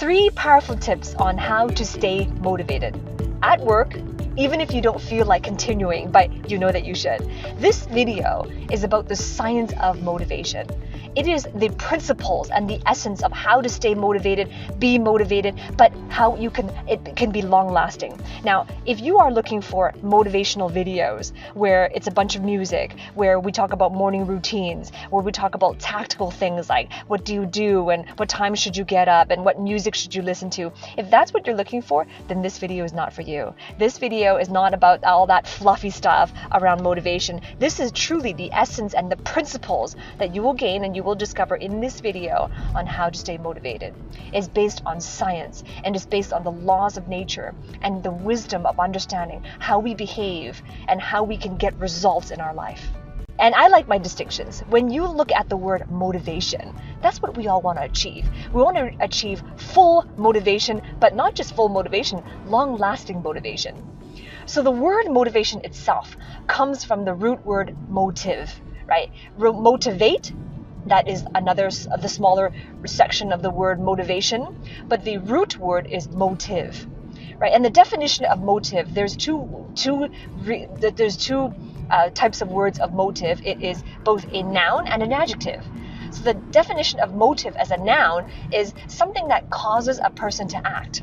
3 powerful tips on how to stay motivated at work, even if you don't feel like continuing, but you know that you should. This video is about the science of motivation. It is the principles and the essence of how to stay motivated, be motivated, but how it can be long lasting. Now, if you are looking for motivational videos where it's a bunch of music, where we talk about morning routines, where we talk about tactical things like what do you do and what time should you get up and what music should you listen to, if that's what you're looking for, then this video is not for you. This video is not about all that fluffy stuff around motivation. This is truly the essence and the principles that you will gain and you will discover in this video on how to stay motivated. It's based on science and it's based on the laws of nature and the wisdom of understanding how we behave and how we can get results in our life. And I like my distinctions. When you look at the word motivation, that's what we all want to achieve. We want to achieve full motivation, but not just full motivation, long-lasting motivation. So the word motivation itself comes from the root word motive, right? Motivate, that is another of the smaller section of the word motivation, but the root word is motive, right? And the definition of motive, there's two types of words of motive. It is both a noun and an adjective. So the definition of motive as a noun is something that causes a person to act.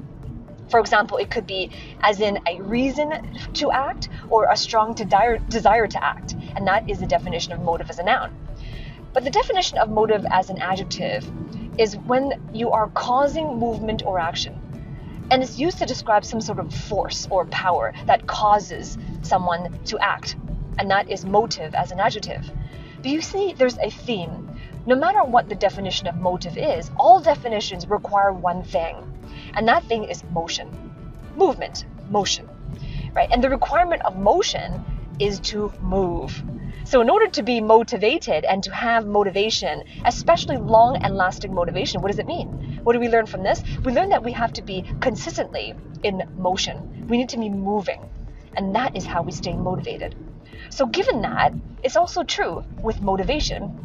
For example, it could be as in a reason to act or a strong desire to act. And that is the definition of motive as a noun. But the definition of motive as an adjective is when you are causing movement or action. And it's used to describe some sort of force or power that causes someone to act. And that is motive as an adjective. But you see, there's a theme. No matter what the definition of motive is, all definitions require one thing. And that thing is motion. Movement, motion, right? And the requirement of motion is to move. So in order to be motivated and to have motivation, especially long and lasting motivation, what does it mean? What do we learn from this? We learn that we have to be consistently in motion. We need to be moving. And that is how we stay motivated. So given that, it's also true with motivation.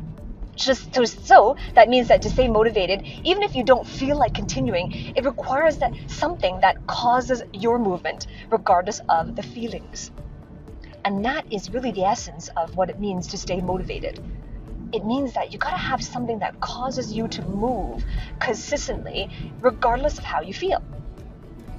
So that means that to stay motivated, even if you don't feel like continuing, it requires that something that causes your movement, regardless of the feelings. And that is really the essence of what it means to stay motivated. It means that you gotta have something that causes you to move consistently, regardless of how you feel.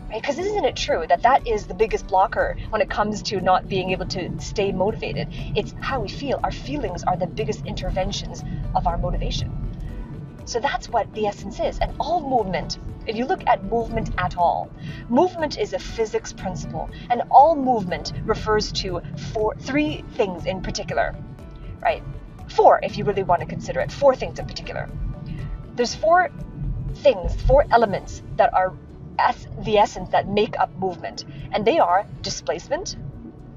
Right? Because isn't it true that that is the biggest blocker when it comes to not being able to stay motivated? It's how we feel. Our feelings are the biggest interventions of our motivation. So that's what the essence is. And all movement, if you look at movement at all, movement is a physics principle. And all movement refers to 3 things in particular, right? 4, if you really want to consider it, 4 things in particular. There's 4 things, 4 elements that are the essence that make up movement. And they are displacement,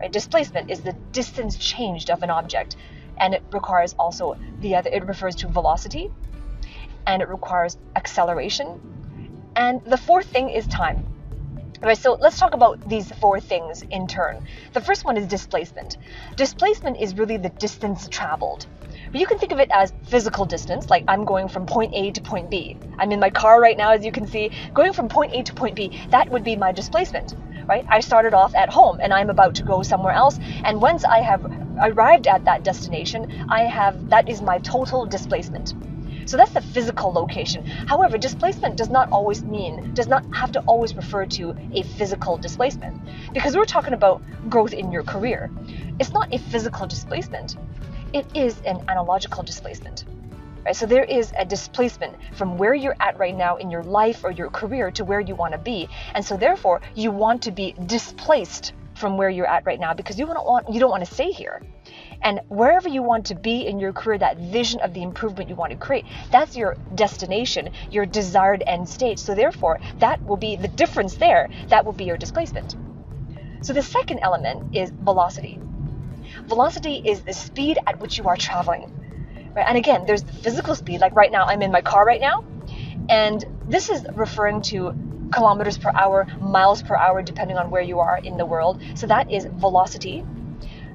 right? Displacement is the distance changed of an object. And it requires also it refers to velocity, and it requires acceleration. And the 4th thing is time. Right, so let's talk about these 4 things in turn. The first one is displacement. Displacement is really the distance traveled. But you can think of it as physical distance, like I'm going from point A to point B. I'm in my car right now, as you can see. Going from point A to point B, that would be my displacement, right? I started off at home and I'm about to go somewhere else. And once I have arrived at that destination, that is my total displacement. So that's the physical location. However, displacement does not have to always refer to a physical displacement, because we're talking about growth in your career. It's not a physical displacement. It is an analogical displacement. Right? So there is a displacement from where you're at right now in your life or your career to where you want to be. And so therefore, you want to be displaced from where you're at right now because you don't want to stay here. And wherever you want to be in your career, that vision of the improvement you want to create, that's your destination, your desired end state. So therefore, that will be the difference there. That will be your displacement. So the second element is velocity. Velocity is the speed at which you are traveling. Right? And again, there's the physical speed. Like right now, I'm in my car right now. And this is referring to kilometers per hour, miles per hour, depending on where you are in the world. So that is velocity.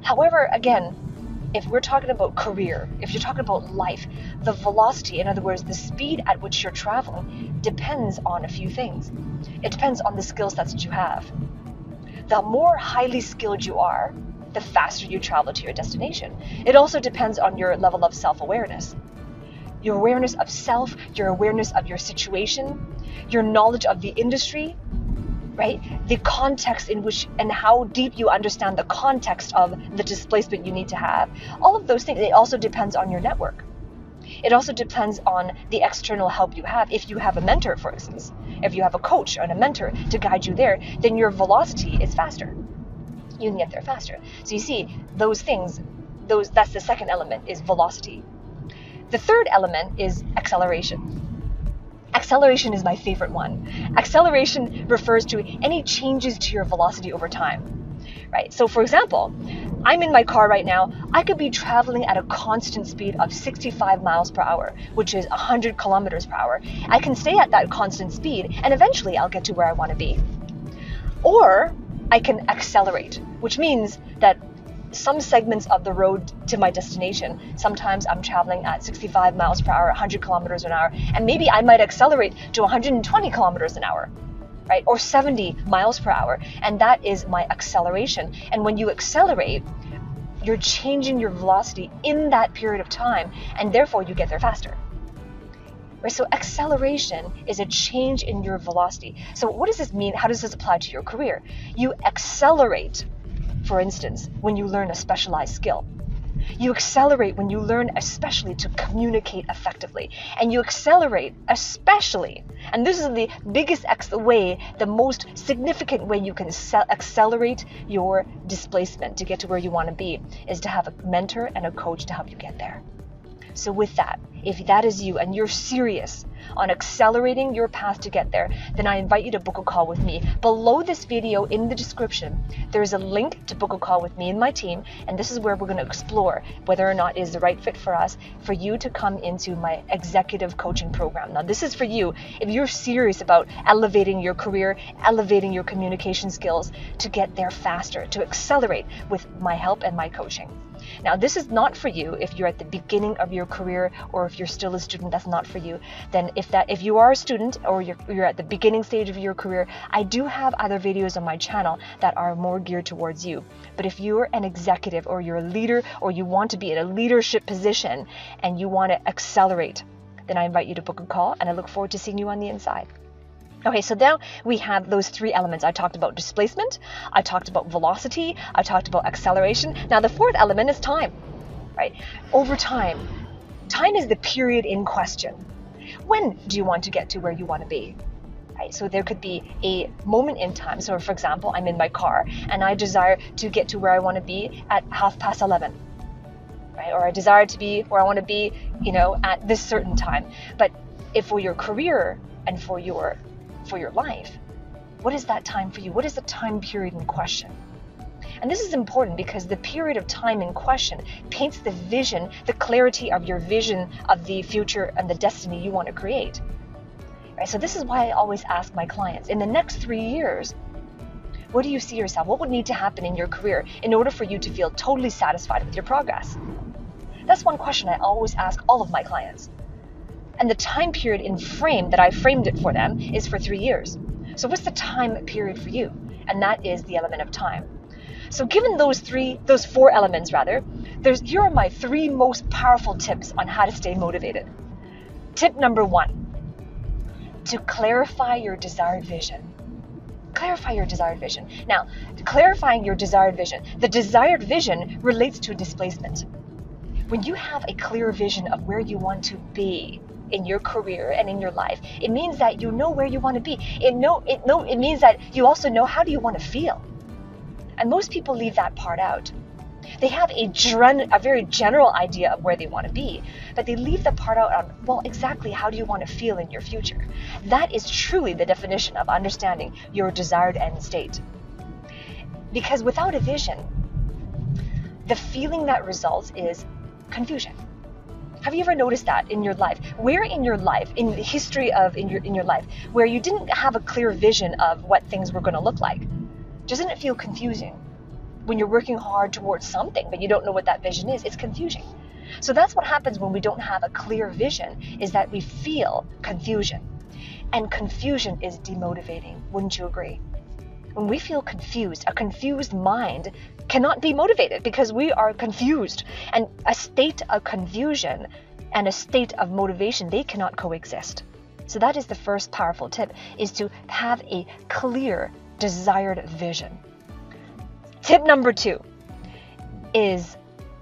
However, again, if we're talking about career, if you're talking about life, the velocity, in other words, the speed at which you're traveling, depends on a few things. It depends on the skill sets that you have. The more highly skilled you are, the faster you travel to your destination. It also depends on your level of self-awareness. Your awareness of self, your awareness of your situation, your knowledge of the industry, right? The context in which and how deep you understand the context of the displacement you need to have. All of those things, it also depends on your network. It also depends on the external help you have. If you have a mentor, for instance, if you have a coach and a mentor to guide you there, then your velocity is faster. You can get there faster. So you see, those things, that's the second element, is velocity. The third element is acceleration. Acceleration is my favorite one. Acceleration refers to any changes to your velocity over time, right? So for example, I'm in my car right now. I could be traveling at a constant speed of 65 miles per hour, which is 100 kilometers per hour. I can stay at that constant speed and eventually I'll get to where I want to be. Or I can accelerate, which means that some segments of the road to my destination, sometimes I'm traveling at 65 miles per hour, 100 kilometers an hour, and maybe I might accelerate to 120 kilometers an hour, right? Or 70 miles per hour. And that is my acceleration. And when you accelerate, you're changing your velocity in that period of time, and therefore you get there faster. Right? So acceleration is a change in your velocity. So what does this mean? How does this apply to your career? You accelerate, for instance, when you learn a specialized skill. You accelerate when you learn especially to communicate effectively. And you accelerate especially, and this is the biggest way, the most significant way you can accelerate your displacement to get to where you want to be, is to have a mentor and a coach to help you get there. So with that, if that is you and you're serious on accelerating your path to get there, then I invite you to book a call with me. Below this video in the description, there is a link to book a call with me and my team, and this is where we're going to explore whether or not it is the right fit for us for you to come into my executive coaching program. Now, this is for you if you're serious about elevating your career, elevating your communication skills to get there faster, to accelerate with my help and my coaching. Now, this is not for you if you're at the beginning of your career, or if you're still a student, that's not for you. Then if you are a student or you're at the beginning stage of your career, I do have other videos on my channel that are more geared towards you. But if you're an executive or you're a leader or you want to be in a leadership position and you want to accelerate, then I invite you to book a call, and I look forward to seeing you on the inside. Okay, so now we have those three elements. I talked about displacement, I talked about velocity, I talked about acceleration. Now the fourth element is time, right? Over time. Time is the period in question. When do you want to get to where you want to be? Right? So there could be a moment in time. So for example, I'm in my car and I desire to get to where I want to be at 11:30. Right? Or I desire to be where I want to be, at this certain time. But if for your career and for your life, what is that time for you? What is the time period in question? And this is important because the period of time in question paints the vision, the clarity of your vision of the future and the destiny you want to create. Right? So this is why I always ask my clients, in the next 3 years, what do you see yourself? What would need to happen in your career in order for you to feel totally satisfied with your progress? That's one question I always ask all of my clients. And the time period in frame that I framed it for them is for 3 years. So what's the time period for you? And that is the element of time. So given those four elements rather, here are my 3 most powerful tips on how to stay motivated. Tip number 1, to clarify your desired vision. Clarify your desired vision. Now, clarifying your desired vision, the desired vision relates to displacement. When you have a clear vision of where you want to be in your career and in your life, it means that you know where you want to be. It means that you also know how do you want to feel. And most people leave that part out. They have a very general idea of where they want to be, but they leave the part out on, well, exactly how do you want to feel in your future? That is truly the definition of understanding your desired end state. Because without a vision, the feeling that results is confusion. Have you ever noticed that in your life? Where in your life, in the history of in your life, where you didn't have a clear vision of what things were going to look like? Doesn't it feel confusing? when you're working hard towards something, but you don't know what that vision is. It's confusing. So that's what happens when we don't have a clear vision, is that we feel confusion. And confusion is demotivating. Wouldn't you agree? When we feel confused, a confused mind cannot be motivated because we are confused. And a state of confusion and a state of motivation, they cannot coexist. So that is the first powerful tip, is to have a clear, desired vision. Tip number 2 is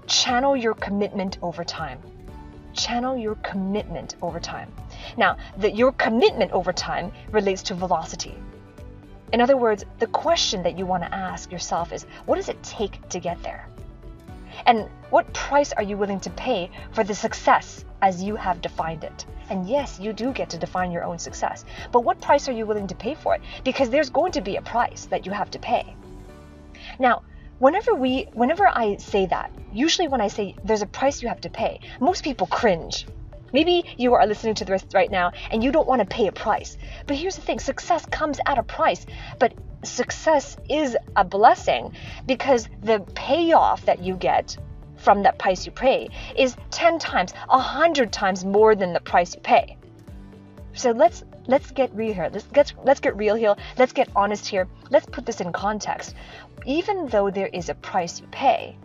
channel your commitment over time. Channel your commitment over time. Now, your commitment over time relates to velocity. In other words, the question that you want to ask yourself is, what does it take to get there? And what price are you willing to pay for the success as you have defined it? And yes, you do get to define your own success, but what price are you willing to pay for it? Because there's going to be a price that you have to pay. Now, whenever I say that, usually when I say there's a price you have to pay, most people cringe. Maybe you are listening to this right now and you don't want to pay a price. But here's the thing, success comes at a price, but success is a blessing because the payoff that you get from that price you pay is 10 times, 100 times more than the price you pay. So let's get real here. Let's get real here. Let's get honest here. Let's put this in context. Even though there is a price you pay,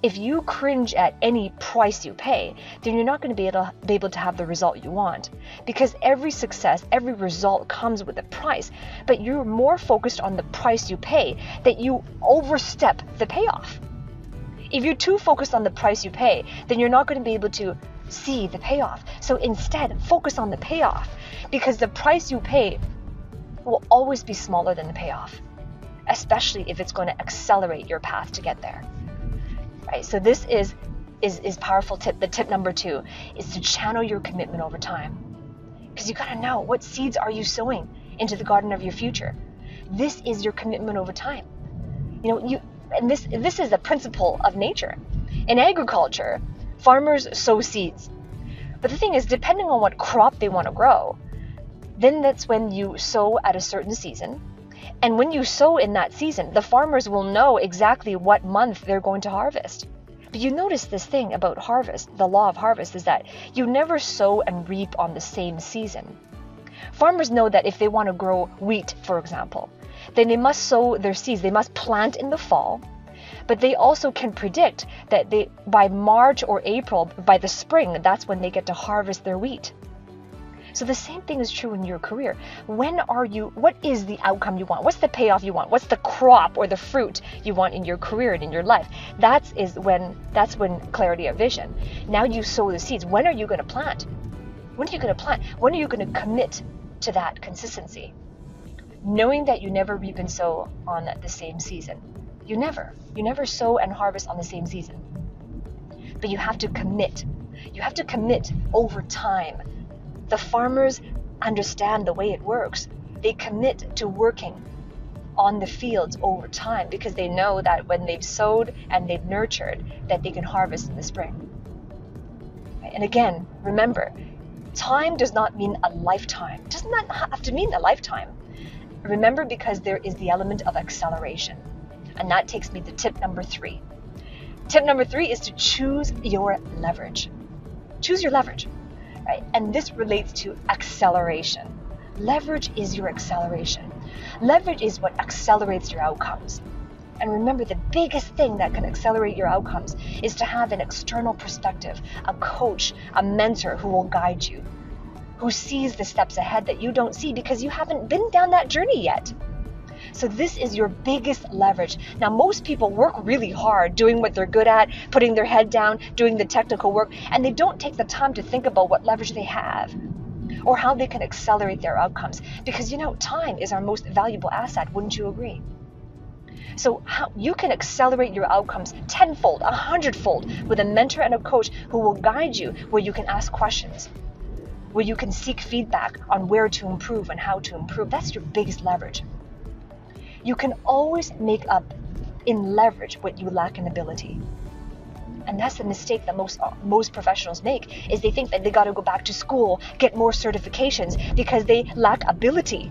if you cringe at any price you pay, then you're not going to be able to have the result you want. Because every success, every result comes with a price, but you're more focused on the price you pay that you overstep the payoff. If you're too focused on the price you pay, then you're not going to be able to see the payoff. So instead, focus on the payoff, because the price you pay will always be smaller than the payoff, especially if it's going to accelerate your path to get there. Right? So this is powerful tip. The tip number 2 is to channel your commitment over time, because you got to know, what seeds are you sowing into the garden of your future? This is your commitment over time. And this is a principle of nature. In agriculture, farmers sow seeds. But the thing is, depending on what crop they want to grow, then that's when you sow at a certain season. And when you sow in that season, the farmers will know exactly what month they're going to harvest. But you notice this thing about harvest, the law of harvest, is that you never sow and reap on the same season. Farmers know that if they want to grow wheat, for example, then they must sow their seeds, they must plant in the fall, but they also can predict that by March or April, by the spring, that's when they get to harvest their wheat. So the same thing is true in your career. What is the outcome you want? What's the payoff you want? What's the crop or the fruit you want in your career and in your life? That's when clarity of vision. Now you sow the seeds. When are you going to plant? When are you going to plant? When are you going to commit to that consistency? Knowing that you never reap and sow on the same season. You never sow and harvest on the same season. But you have to commit. You have to commit over time. The farmers understand the way it works. They commit to working on the fields over time because they know that when they've sowed and they've nurtured, that they can harvest in the spring. And again, remember, time does not mean a lifetime. It does not have to mean a lifetime. Remember, because there is the element of acceleration. And that takes me to tip number 3. Tip number 3 is to choose your leverage. Choose your leverage. Right? And this relates to acceleration. Leverage is your acceleration. Leverage is what accelerates your outcomes. And remember, the biggest thing that can accelerate your outcomes is to have an external perspective, a coach, a mentor who will guide you, who sees the steps ahead that you don't see because you haven't been down that journey yet. So this is your biggest leverage. Now, most people work really hard doing what they're good at, putting their head down, doing the technical work, and they don't take the time to think about what leverage they have or how they can accelerate their outcomes. Because, time is our most valuable asset. Wouldn't you agree? So how you can accelerate your outcomes 10-fold, 100-fold with a mentor and a coach who will guide you, where you can ask questions, where you can seek feedback on where to improve and how to improve. That's your biggest leverage. You can always make up in leverage what you lack in ability. And that's the mistake that most professionals make, is they think that they got to go back to school, get more certifications because they lack ability.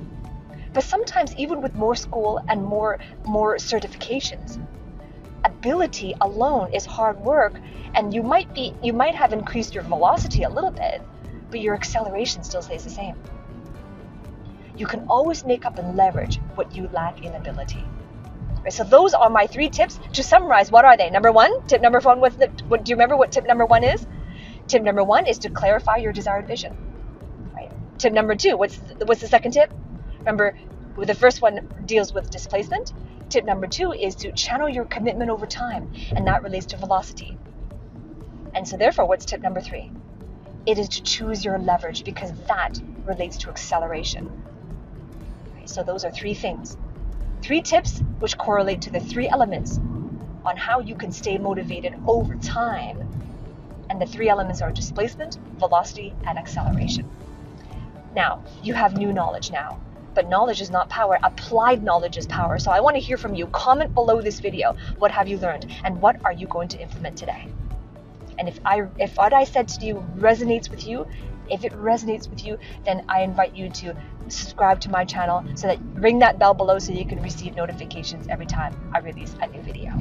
But sometimes even with more school and more certifications, ability alone is hard work, and you might have increased your velocity a little bit, but your acceleration still stays the same. You can always make up and leverage what you lack in ability. Right, so those are my 3 tips. To summarize, what are they? Number 1, tip number 1, do you remember what tip number 1 is? Tip number 1 is to clarify your desired vision. Right. Tip number 2, what's the second tip? Remember, the first one deals with displacement. Tip number 2 is to channel your commitment over time, and that relates to velocity. And so therefore, what's tip number 3? It is to choose your leverage, because that relates to acceleration. Right, so those are 3 things. 3 tips which correlate to the 3 elements on how you can stay motivated over time. And the 3 elements are displacement, velocity, and acceleration. Now, you have new knowledge now. But knowledge is not power. Applied knowledge is power. So I want to hear from you. Comment below this video. What have you learned? And what are you going to implement today? And if what I said to you resonates with you, if it resonates with you, then I invite you to subscribe to my channel, so that ring that bell below so you can receive notifications every time I release a new video.